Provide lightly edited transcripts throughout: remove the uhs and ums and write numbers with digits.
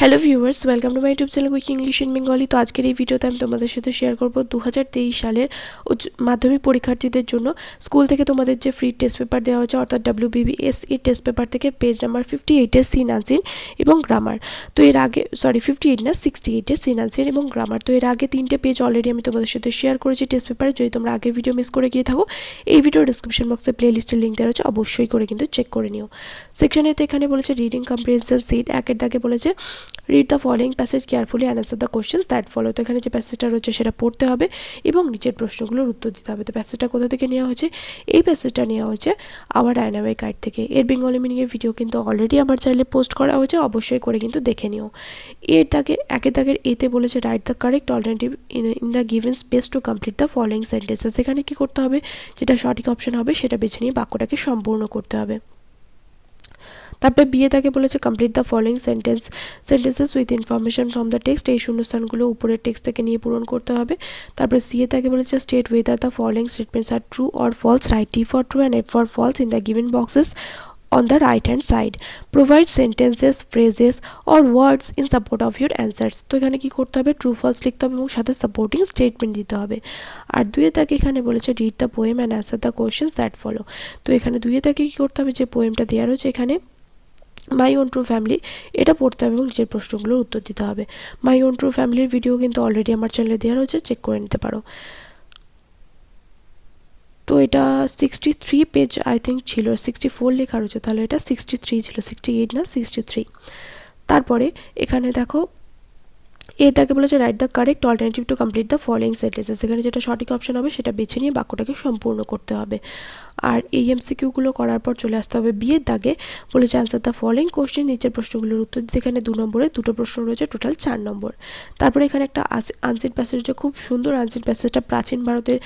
Hello viewers, welcome to my YouTube channel quick English in Bengali. তো আজকের এই ভিডিওতে আমি তোমাদের সাথে শেয়ার করব 2023 সালের মাধ্যমিক পরীক্ষার্থীদের জন্য স্কুল থেকে তোমাদের যে ফ্রি টেস্ট পেপার দেওয়া হয়েছে, অর্থাৎ WBBSE টেস্ট পেপার থেকে পেজ নাম্বার 58 এর সিন আনসিন এবং গ্রামার। তো এর আগে 58 না 68 এর সিন আনসিন এবং গ্রামার। তো এর আগে 3টে পেজ অলরেডি আমি তোমাদের সাথে শেয়ার করেছি টেস্ট পেপারে। যদি তোমরা আগের ভিডিও মিস করে গিয়ে থাকো, এই ভিডিওর ডিসক্রিপশন বক্সে প্লেলিস্টের লিঙ্ক দেওয়া আছে, অবশ্যই করে কিন্তু চেক করে নিও। সেকশনে তো এখানে বলেছে রিডিং কম্প্রিহেনশন সিট, একের দাগে বলেছে read the following passage carefully and answer the questions that follow. তো এখানে যে প্যাসেজটা রয়েছে সেটা পড়তে হবে এবং নিচের প্রশ্নগুলোর উত্তর দিতে হবে। তো প্যাসেজটা কোথা থেকে নেওয়া হয়েছে? এই প্যাসেজটা নেওয়া হয়েছে আওয়ার ডায়নামিক গাইড থেকে। এর বেঙ্গলি মিনিংয়ের ভিডিও কিন্তু অলরেডি আমার চ্যানেলে পোস্ট করা হয়েছে, অবশ্যই করে কিন্তু দেখে নিও। একের দাগের এতে বলেছে write the correct alternative in the given space to complete the following sentences. এখানে কি করতে হবে? যেটা সঠিক অপশন হবে সেটা বেছে নিয়ে বাক্যটাকে সম্পূর্ণ করতে হবে। তারপরে বিয়ে তাকে বলেছে complete the following sentences with information from the text. এই শূন্যস্থানগুলো উপরের টেক্সট থেকে নিয়ে পূরণ করতে হবে। তারপরে সিএ তাকে বলেছে state whether the following statements are true or false. Write T for true and F for false in the given boxes on the right hand side. Provide sentences, phrases or words in support of your answers. তো এখানে কি করতে হবে? True false লিখতে হবে এবং সাথে supporting statement দিতে হবে। আর দুইয়ে তাকে এখানে বলেছে read the poem and answer the questions that follow. তো এখানে দুইয়ে তাকে কি করতে হবে? যে পোয়েমটা দেওয়া রয়েছে এখানে মাই ওন ট্রু ফ্যামিলি, এটা পড়তে হবে এবং নিজের প্রশ্নগুলোর উত্তর দিতে হবে। মাই ওন ট্রু ফ্যামিলির ভিডিও কিন্তু অলরেডি আমার চ্যানেলে দেওয়া রয়েছে, চেক করে নিতে পারো। তো এটা 63 পেজ আই থিঙ্ক ছিল, 64 লেখা রয়েছে, তাহলে এটা 63 ছিল, 68 না 63। তারপরে এখানে দেখো এ তাকে বলেছে write the correct alternative to complete the following sentences. এখানে যেটা সঠিক অপশন হবে সেটা বেছে নিয়ে বাক্যটাকে সম্পূর্ণ করতে হবে। আর এই এমসিকিউগুলো করার পর চলে আসতে হবে বিয়ের দাগে, বলেছে অ্যান্সার দ্য ফলোয়িং কোশ্চেন। নিচের প্রশ্নগুলোর উত্তর দিতে এখানে 2 নম্বরে 2টো প্রশ্ন রয়েছে, টোটাল 4 নম্বর। তারপরে এখানে একটা আনসিন প্যাসেজ রয়েছে, খুব সুন্দর আনসিন প্যাসেজটা। প্রাচীন ভারতের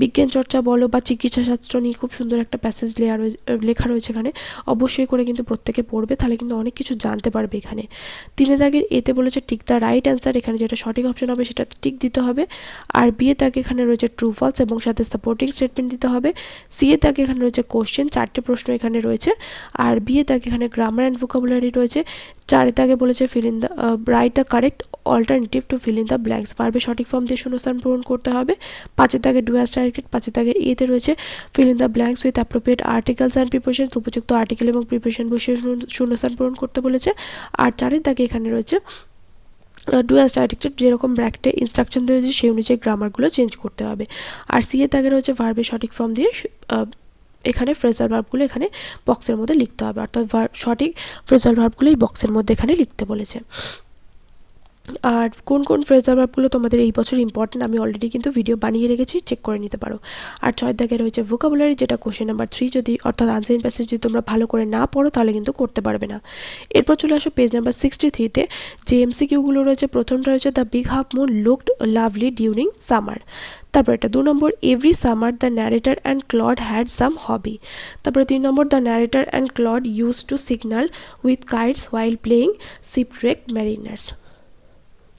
বিজ্ঞান চর্চা বলো বা চিকিৎসা শাস্ত্র নিয়ে খুব সুন্দর একটা প্যাসেজ লেখা রয়েছে এখানে, অবশ্যই করে কিন্তু প্রত্যেকে পড়বে, তাহলে কিন্তু অনেক কিছু জানতে পারবে এখানে। 3 দাগের এতে বলেছে টিক দ্য রাইট অ্যান্সার, এখানে যেটা সঠিক অপশন হবে সেটা টিক দিতে হবে। আর বিয়ে দাগে এখানে রয়েছে ট্রু ফলস এবং সাথে সাপোর্টিং স্টেটমেন্ট দিতে হবে। সিএ দাগে এখানে রয়েছে কোশ্চেন, 4টে প্রশ্ন এখানে রয়েছে। আর বিয়ে দাগে এখানে গ্রামার অ্যান্ড ভোকাবুলারি রয়েছে। 4 দাগে বলেছে fill in the write the correct alternative to fill in the blanks, ভার্বের সঠিক ফর্ম দিয়ে শূন্যস্থান পূরণ করতে হবে। 5 দাগে ডু অ্যাজ ডাইরেক্টেড, 5 দাগের এতে রয়েছে fill in the blanks with appropriate articles and prepositions, উপযুক্ত আর্টিকেল এবং প্রিপোজিশন বসিয়ে শূন্যস্থান পূরণ করতে বলেছে। আর 4 দাগে এখানে রয়েছে ডু অ্যাজ ডাইরেক্টেড, যেরকম ব্র্যাকেটে ইনস্ট্রাকশন দেওয়া হয়েছে সেই অনুযায়ী গ্রামারগুলো চেঞ্জ করতে হবে। আর সিএ দাগে রয়েছে ভার্বের সঠিক ফর্ম দিয়ে এখানে ফ্রেজাল ভার্বগুলো এখানে বক্সের মধ্যে লিখতে হবে, অর্থাৎ সঠিক ফ্রেজাল ভার্বগুলো এই বক্সের মধ্যে এখানে লিখতে বলেছে। আর কোন কোন ফ্রেজাল ভার্বগুলো তোমাদের এই বছর ইম্পর্টেন্ট আমি অলরেডি কিন্তু ভিডিও বানিয়ে রেখেছি, চেক করে নিতে পারো। আর 6 দাগে রয়েছে ভোকাবুলারি, যেটা কোশ্চেন নাম্বার 3 যদি অর্থাৎ আনসারিং প্যাসেজ যদি তোমরা ভালো করে না পড়ো তাহলে কিন্তু করতে পারবে না। এরপর চলে আসো পেজ নাম্বার 63-তে, যে এমসিকিউগুলো রয়েছে। প্রথমটা রয়েছে the big half moon looked lovely during summer. তারপর এটা 2 নম্বর every summer the narrator and Claude had some hobby. তারপরে 3 নম্বর the narrator and Claude used to signal with kites while playing shipwrecked mariners.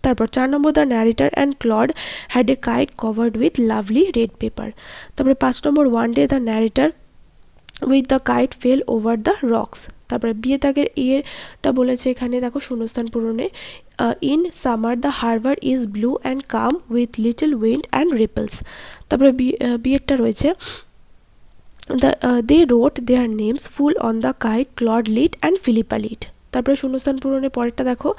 তারপর 4 নম্বর the narrator and Claude had a kite covered with lovely red paper. তারপরে 5 নম্বর one day the narrator with the kite fell over the rocks. তারপরে B তাগের ইয়েটা বলেছে এখানে দেখো শূন্যস্থান পূরণে in summer the harbour is blue and calm with little wind and ripples. তারপরে বিয়েরটা রয়েছে they wrote their names full on the kite, Claude Lead and Philippa Lead. তারপরে শূন্যস্থান পূরণের পরেরটা দেখো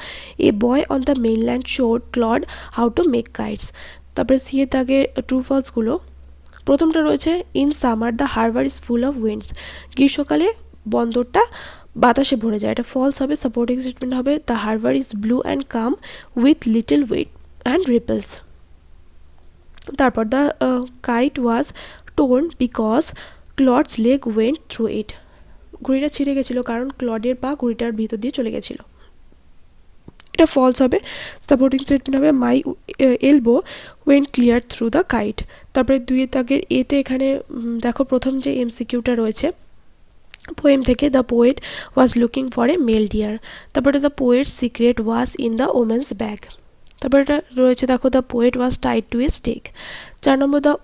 a boy on the mainland showed Claude how to make kites. তারপরে C দাগে ট্রু ফলসগুলো। প্রথমটা রয়েছে in summer the harbour is full of winds, গ্রীষ্মকালে বন্দরটা বাতাসে ভরে যায়, এটা ফলস হবে। সাপোর্টিং স্টেটমেন্ট হবে the harbour is blue and calm with little wind and ripples. তারপর the kite was torn because Claude's leg went through it, ঘুড়িটা ছিঁড়ে গেছিলো কারণ ক্লডের পা ঘুড়িটার ভিতর দিয়ে চলে গেছিলো, এটা ফলস হবে। সাপোর্টিং স্টেটমেন্ট হবে my elbow went clear through the kite. তারপরে 2 দাগের এতে এখানে দেখো প্রথম যে এমসিকিউটা রয়েছে পোয়েম থেকে, the poet was looking for a male deer. তারপরে the poet secret was in the women's bag. তারপরে এটা রয়েছে দেখো the poet was tied to a stake. 4 নম্বর the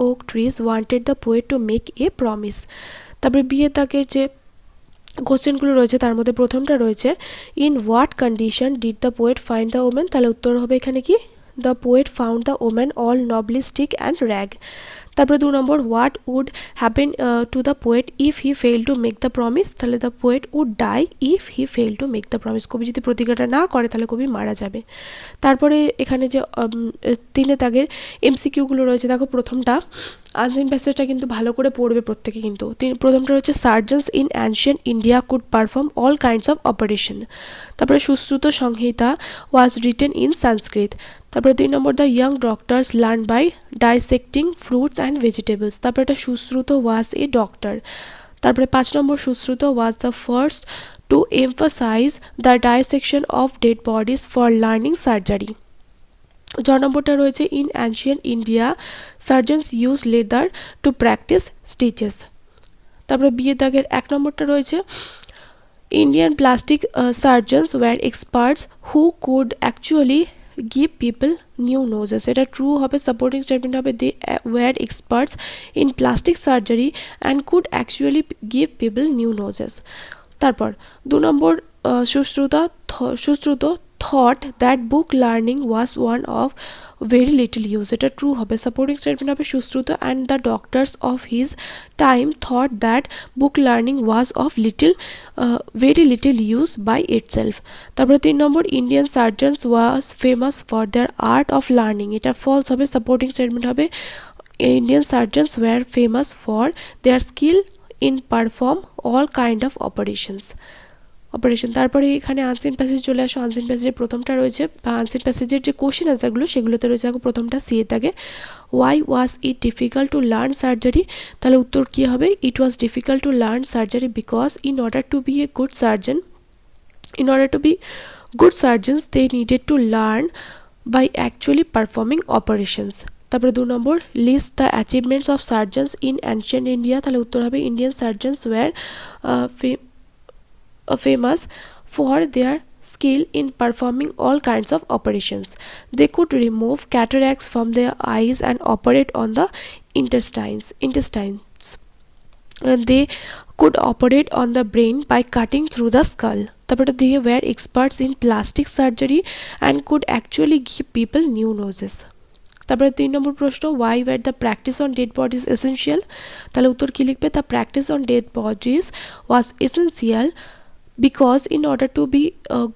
oak trees wanted the poet to make a promise. তারপরে B দাগের যে কোশ্চেনগুলো রয়েছে, তার মধ্যে প্রথমটা রয়েছে in what condition did the poet find the women, তাহলে উত্তর হবে এখানে কি the poet found the women all nobly stick and rag. তারপরে 2 নম্বর what would happen to the poet if he fail to make the promise, তাহলে the poet would die if he fail to make the promise, কবি যদি প্রতিজ্ঞাটা না করে তাহলে কবি মারা যাবে। তারপরে এখানে যে 3 দাগের এমসিকিউগুলো রয়েছে, দেখো প্রথমটা আনসিন প্যাসেজটা কিন্তু ভালো করে পড়বে প্রত্যেকে, কিন্তু প্রথমটা হচ্ছে surgeons in ancient India could perform all kinds of operation. তারপরে Sushruta Samhita was written in Sanskrit. তারপরে 3 নম্বর the young doctors learn by dissecting fruits and vegetables, তারপরে এটা সুশ্রুত ওয়াজ এ ডক্টর। তারপরে 5 নম্বর Sushruta was the first to emphasise the dissection of dead bodies for learning surgery. 6 নম্বরটা রয়েছে in ancient India surgeons use leather to practise stitches. তারপরে বিয়ের দাগের 1 নম্বরটা রয়েছে Indian plastic surgeons were experts who could actually give people new noses, এটা true হবে, supporting statement হবে they were experts in plastic surgery and could actually give people new noses. তারপর 2 নম্বর Sushruta thought that book learning was one of very little use, এটা true হবে, supporting statement হবে Sushruta and the doctors of his time thought that book learning was of very little use by itself. তারপরে 3 নম্বর Indian surgeons was famous for their art of learning, এটা false হবে, supporting statement হবে Indian surgeons were famous for their skill in perform all kind of operation. তারপরে এখানে unseen passage চলে আসো। Unseen প্যাসেজের প্রথমটা রয়েছে বা আনসিন প্যাসেজের যে কোশ্চেন আনসারগুলো সেগুলোতে রয়েছে, দেখো প্রথমটা সি এর দাগে why was it difficult to learn surgery, তাহলে উত্তর কী হবে it was difficult to learn surgery because in order to be good surgeons they needed to learn by actually performing operations. তারপরে 2 number list the achievements of surgeons in ancient India, তাহলে উত্তর হবে Indian surgeons were famous for their skill in performing all kinds of operations. They could remove cataracts from their eyes and operate on the intestines. And they could operate on the brain by cutting through the skull. They were experts in plastic surgery and could actually give people new noses. তারপরে 3 নম্বর প্রশ্ন why was the practice on dead bodies essential, তাহলে উত্তর কী লিখবে the practice on dead bodies was essential because in order to be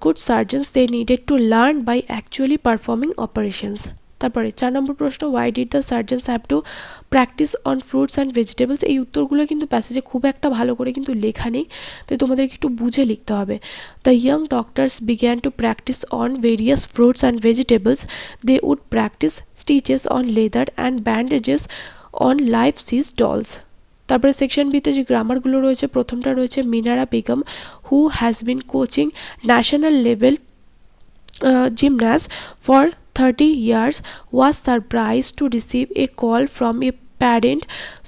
good surgeons they needed to learn by actually performing operations. তারপরে 4 নম্বর প্রশ্ন why did the surgeons have to practice on fruits and vegetables, এই উত্তরগুলো কিন্তু প্যাসেজে খুব একটা ভালো করে কিন্তু লেখা নেই, তাই তোমাদেরকে একটু বুঝে লিখতে হবে। The young doctors began to practice on various fruits and vegetables. They would practice stitches on leather and bandages on live size dolls. তারপরে সেকশন বিতে যে গ্রামারগুলো রয়েছে, প্রথমটা রয়েছে Minara Begum who has been coaching national level gymnast for 30 years was surprised to receive a call from a parent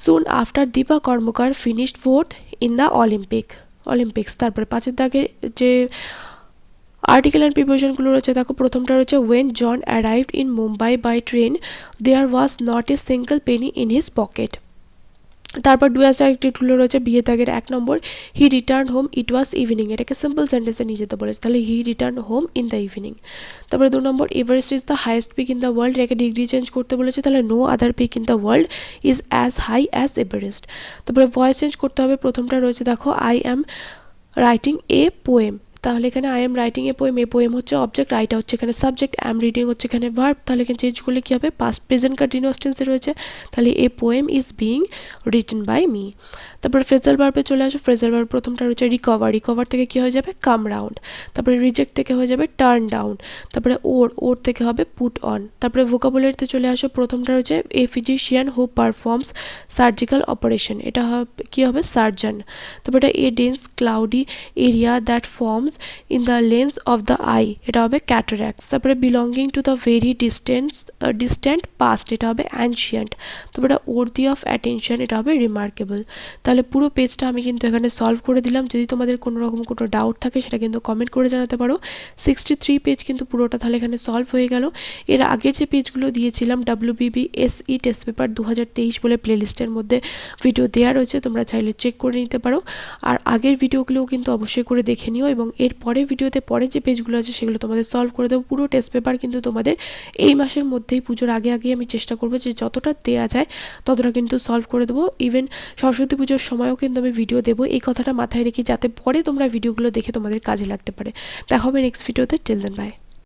soon after Deepa Karmakar finished fourth in the Olympics. তারপরে 5 দাগের যে article and প্রিপোজিশনগুলো রয়েছে, দেখো প্রথমটা রয়েছে when John arrived in Mumbai by train there was not a single penny in his pocket. তারপর do as ডাইরেক্টেডগুলো রয়েছে বিয়ে দাগের 1 number he return home it was evening, এটাকে সিম্পল সেন্টেন্সে নিয়ে যেতে বলেছে, তাহলে he return home in the evening. তারপরে 2 number Everest is the highest peak in the world, এটাকে ডিগ্রি চেঞ্জ করতে বলেছে, তাহলে no other peak in the world is as high as Everest. তারপরে ভয়েস চেঞ্জ করতে হবে, প্রথমটা রয়েছে দেখো I am writing a poem, তাহলে এখানে I am writing a poem, a poem হচ্ছে অবজেক্ট, রাইটা হচ্ছে এখানে সাবজেক্ট, অ্যাম রিডিং হচ্ছে এখানে ভার্ব, তাহলে এখানে চেঞ্জ করলে কী হবে পাস্ট প্রেজেন্ট কন্টিনিউয়াস টেন্সে রয়েছে, তাহলে a poem is being written by me. তারপরে ফ্রেজাল ভার্বে চলে আসো, ফ্রেজাল ভার্ব প্রথমটা রয়েছে রিকভার থেকে কী হয়ে যাবে কাম রাউন্ড, তারপরে রিজেক্ট থেকে হয়ে যাবে টার্ন ডাউন, তারপরে ওর থেকে হবে পুট অন। তারপরে ভোকাবুলারিতে চলে আসো, প্রথমটা রয়েছে a physician who performs surgical operation, এটা কী হবে সার্জন। তারপরে a dense cloudy area that forms in the lens of the eye, এটা হবে cataracts। তারপরে belonging to the very distant past, এটা হবে ancient। তারপরে worthy of attention, এটা হবে remarkable। তাহলে তাহলে পুরো পেজটা আমি কিন্তু এখানে সলভ করে দিলাম। যদি তোমাদের কোনো রকম কোনো ডাউট থাকে সেটা কিন্তু কমেন্ট করে জানাতে পারো। 63 পেজ কিন্তু পুরোটা তাহলে এখানে সলভ হয়ে গেল। এর আগের যে পেজগুলো দিয়েছিলাম WBBSE টেস্ট পেপার 2023 বলে প্লেলিস্টের মধ্যে ভিডিও দেওয়া রয়েছে, তোমরা চাইলে চেক করে নিতে পারো। আর আগের ভিডিওগুলোও কিন্তু অবশ্যই করে দেখে নিও, এবং এর পরের ভিডিওতে পরে যে পেজগুলো আছে সেগুলো তোমাদের সলভ করে দেবো। পুরো টেস্ট পেপার কিন্তু তোমাদের এই মাসের মধ্যেই, পুজোর আগে আগেই আমি চেষ্টা করবো যে যতটা দেওয়া যায় ততটা কিন্তু সলভ করে দেবো। ইভেন সরস্বতী পুজোর সময়ও কিন্তু আমি ভিডিও দেবো, এই কথাটা মাথায় রেখে, যাতে পরে তোমরা ভিডিওগুলো দেখে তোমাদের কাজে লাগতে পারে। দেখা হবে নেক্সট ভিডিওতে। Till then by.